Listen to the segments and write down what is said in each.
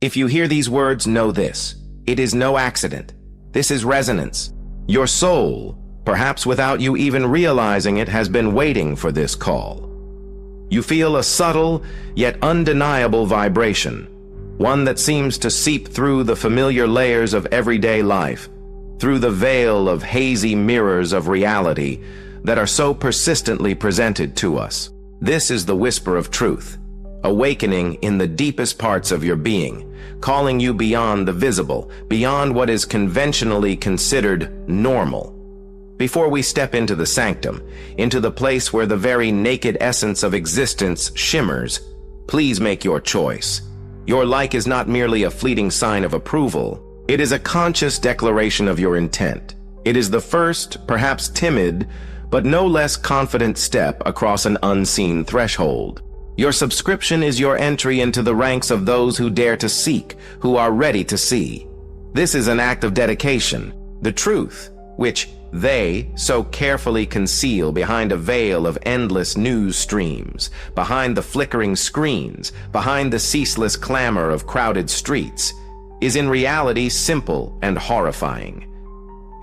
If you hear these words, know this. It is no accident. This is resonance. Your soul, perhaps without you even realizing it, has been waiting for this call. You feel a subtle, yet undeniable vibration, one that seems to seep through the familiar layers of everyday life, through the veil of hazy mirrors of reality that are so persistently presented to us. This is the whisper of truth, awakening in the deepest parts of your being, calling you beyond the visible, beyond what is conventionally considered normal. Before we step into the sanctum, into the place where the very naked essence of existence shimmers, please make your choice. Your like is not merely a fleeting sign of approval. It is a conscious declaration of your intent. It is the first, perhaps timid, but no less confident step across an unseen threshold. Your subscription is your entry into the ranks of those who dare to seek, who are ready to see. This is an act of dedication. The truth, which they so carefully conceal behind a veil of endless news streams, behind the flickering screens, behind the ceaseless clamor of crowded streets, is in reality simple and horrifying.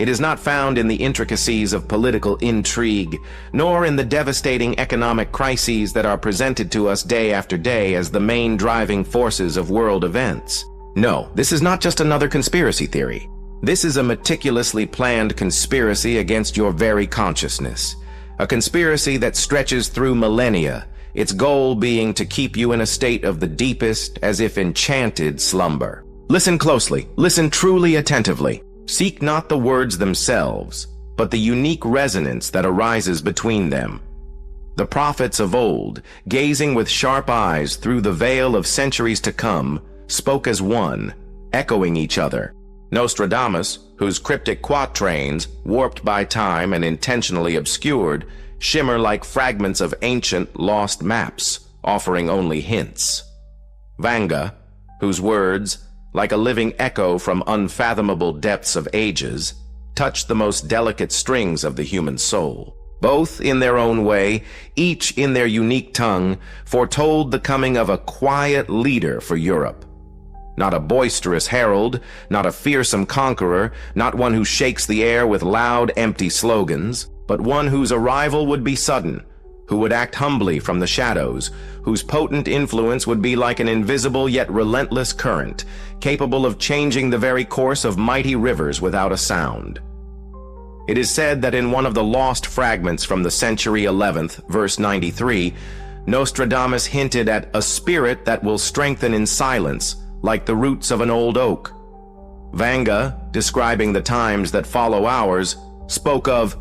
It is not found in the intricacies of political intrigue, nor in the devastating economic crises that are presented to us day after day as the main driving forces of world events. No, this is not just another conspiracy theory. This is a meticulously planned conspiracy against your very consciousness. A conspiracy that stretches through millennia, its goal being to keep you in a state of the deepest, as if enchanted, slumber. Listen closely, listen truly attentively. Seek not the words themselves, but the unique resonance that arises between them. The prophets of old, gazing with sharp eyes through the veil of centuries to come, spoke as one, echoing each other. Nostradamus, whose cryptic quatrains, warped by time and intentionally obscured, shimmer like fragments of ancient, lost maps, offering only hints. Vanga, whose words, like a living echo from unfathomable depths of ages, touch the most delicate strings of the human soul. Both in their own way, each in their unique tongue, foretold the coming of a quiet leader for Europe. Not a boisterous herald, not a fearsome conqueror, not one who shakes the air with loud, empty slogans, but one whose arrival would be sudden, who would act humbly from the shadows, whose potent influence would be like an invisible yet relentless current, capable of changing the very course of mighty rivers without a sound. It is said that in one of the lost fragments from the century 11th, verse 93, Nostradamus hinted at a spirit that will strengthen in silence, like the roots of an old oak. Vanga, describing the times that follow ours, spoke of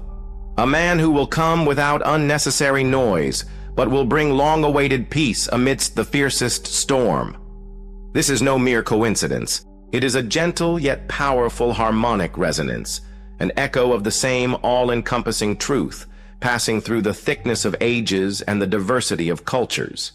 a man who will come without unnecessary noise, but will bring long-awaited peace amidst the fiercest storm. This is no mere coincidence. It is a gentle yet powerful harmonic resonance, an echo of the same all-encompassing truth, passing through the thickness of ages and the diversity of cultures.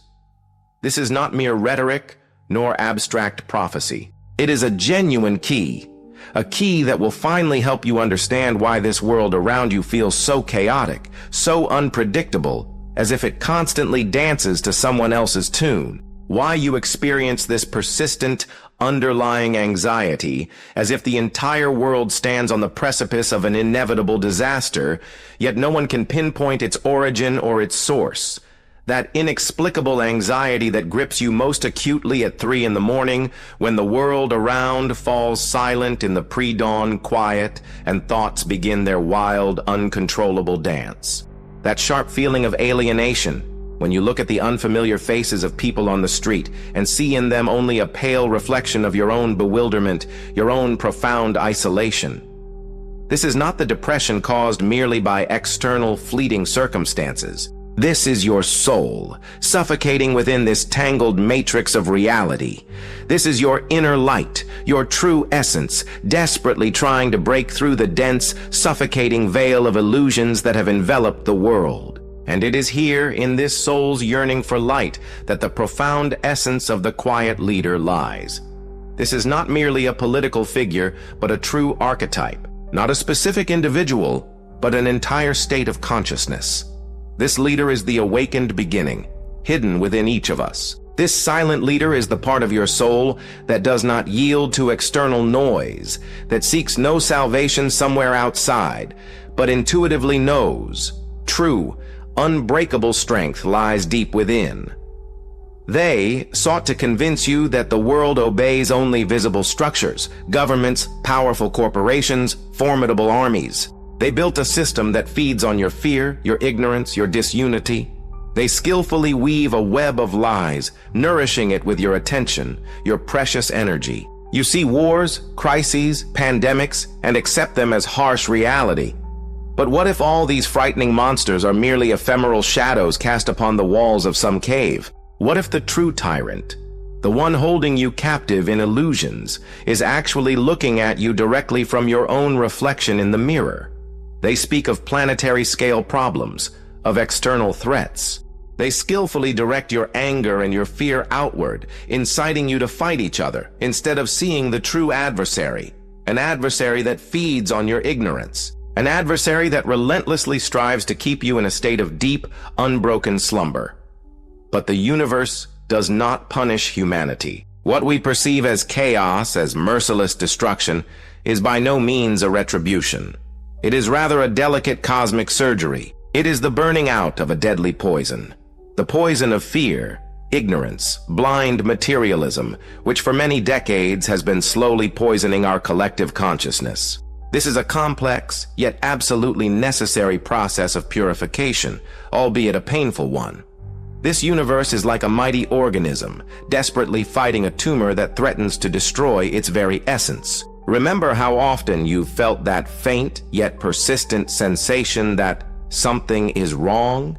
This is not mere rhetoric, nor abstract prophecy. It is a genuine key, a key that will finally help you understand why this world around you feels so chaotic, so unpredictable, as if it constantly dances to someone else's tune. Why you experience this persistent, underlying anxiety, as if the entire world stands on the precipice of an inevitable disaster, yet no one can pinpoint its origin or its source. That inexplicable anxiety that grips you most acutely at 3 in the morning, when the world around falls silent in the pre-dawn quiet and thoughts begin their wild, uncontrollable dance. That sharp feeling of alienation, when you look at the unfamiliar faces of people on the street and see in them only a pale reflection of your own bewilderment, your own profound isolation. This is not the depression caused merely by external, fleeting circumstances. This is your soul, suffocating within this tangled matrix of reality. This is your inner light, your true essence, desperately trying to break through the dense, suffocating veil of illusions that have enveloped the world. And it is here, in this soul's yearning for light, that the profound essence of the quiet leader lies. This is not merely a political figure, but a true archetype. Not a specific individual, but an entire state of consciousness. This leader is the awakened beginning, hidden within each of us. This silent leader is the part of your soul that does not yield to external noise, that seeks no salvation somewhere outside, but intuitively knows true, unbreakable strength lies deep within. They sought to convince you that the world obeys only visible structures, governments, powerful corporations, formidable armies. They built a system that feeds on your fear, your ignorance, your disunity. They skillfully weave a web of lies, nourishing it with your attention, your precious energy. You see wars, crises, pandemics, and accept them as harsh reality. But what if all these frightening monsters are merely ephemeral shadows cast upon the walls of some cave? What if the true tyrant, the one holding you captive in illusions, is actually looking at you directly from your own reflection in the mirror? They speak of planetary-scale problems, of external threats. They skillfully direct your anger and your fear outward, inciting you to fight each other, instead of seeing the true adversary, an adversary that feeds on your ignorance, an adversary that relentlessly strives to keep you in a state of deep, unbroken slumber. But the universe does not punish humanity. What we perceive as chaos, as merciless destruction, is by no means a retribution. It is rather a delicate cosmic surgery. It is the burning out of a deadly poison. The poison of fear, ignorance, blind materialism, which for many decades has been slowly poisoning our collective consciousness. This is a complex, yet absolutely necessary process of purification, albeit a painful one. This universe is like a mighty organism, desperately fighting a tumor that threatens to destroy its very essence. Remember how often you've felt that faint yet persistent sensation that something is wrong?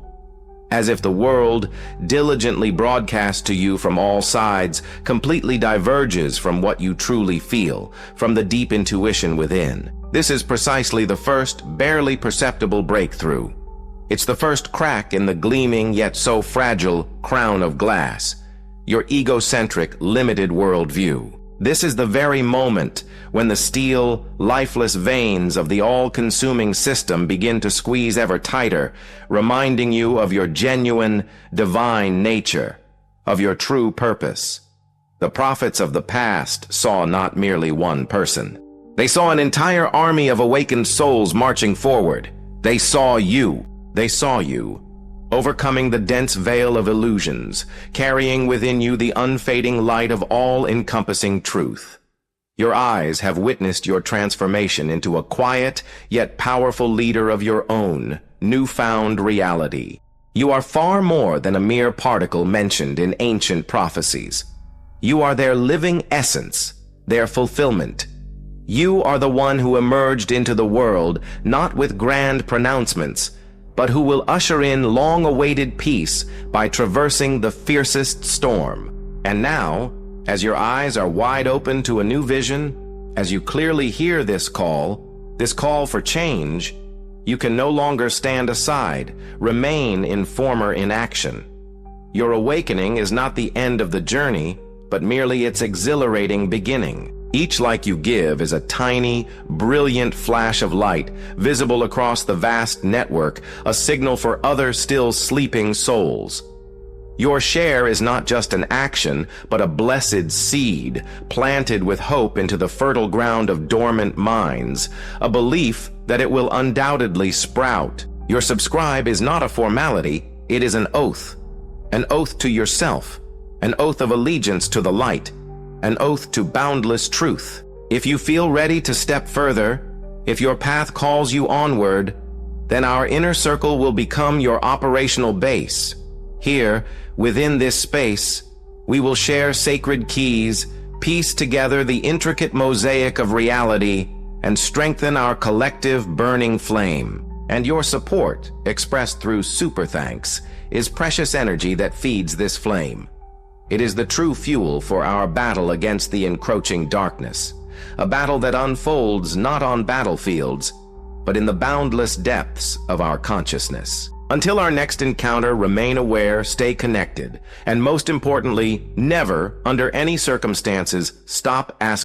As if the world, diligently broadcast to you from all sides, completely diverges from what you truly feel, from the deep intuition within. This is precisely the first, barely perceptible breakthrough. It's the first crack in the gleaming yet so fragile crown of glass, your egocentric, limited worldview. This is the very moment when the steel, lifeless veins of the all-consuming system begin to squeeze ever tighter, reminding you of your genuine, divine nature, of your true purpose. The prophets of the past saw not merely one person. They saw an entire army of awakened souls marching forward. They saw you. They saw you, overcoming the dense veil of illusions, carrying within you the unfading light of all-encompassing truth. Your eyes have witnessed your transformation into a quiet yet powerful leader of your own, newfound reality. You are far more than a mere particle mentioned in ancient prophecies. You are their living essence, their fulfillment. You are the one who emerged into the world not with grand pronouncements, but who will usher in long-awaited peace by traversing the fiercest storm. And now, as your eyes are wide open to a new vision, as you clearly hear this call for change, you can no longer stand aside, remain in former inaction. Your awakening is not the end of the journey, but merely its exhilarating beginning. Each light you give is a tiny, brilliant flash of light, visible across the vast network, a signal for other still sleeping souls. Your share is not just an action, but a blessed seed, planted with hope into the fertile ground of dormant minds, a belief that it will undoubtedly sprout. Your subscribe is not a formality, it is an oath to yourself, an oath of allegiance to the light, an oath to boundless truth. If you feel ready to step further, if your path calls you onward, then our inner circle will become your operational base. Here, within this space, we will share sacred keys, piece together the intricate mosaic of reality, and strengthen our collective burning flame. And your support, expressed through super thanks, is precious energy that feeds this flame. It is the true fuel for our battle against the encroaching darkness, a battle that unfolds not on battlefields, but in the boundless depths of our consciousness. Until our next encounter, remain aware, stay connected, and most importantly, never, under any circumstances, stop asking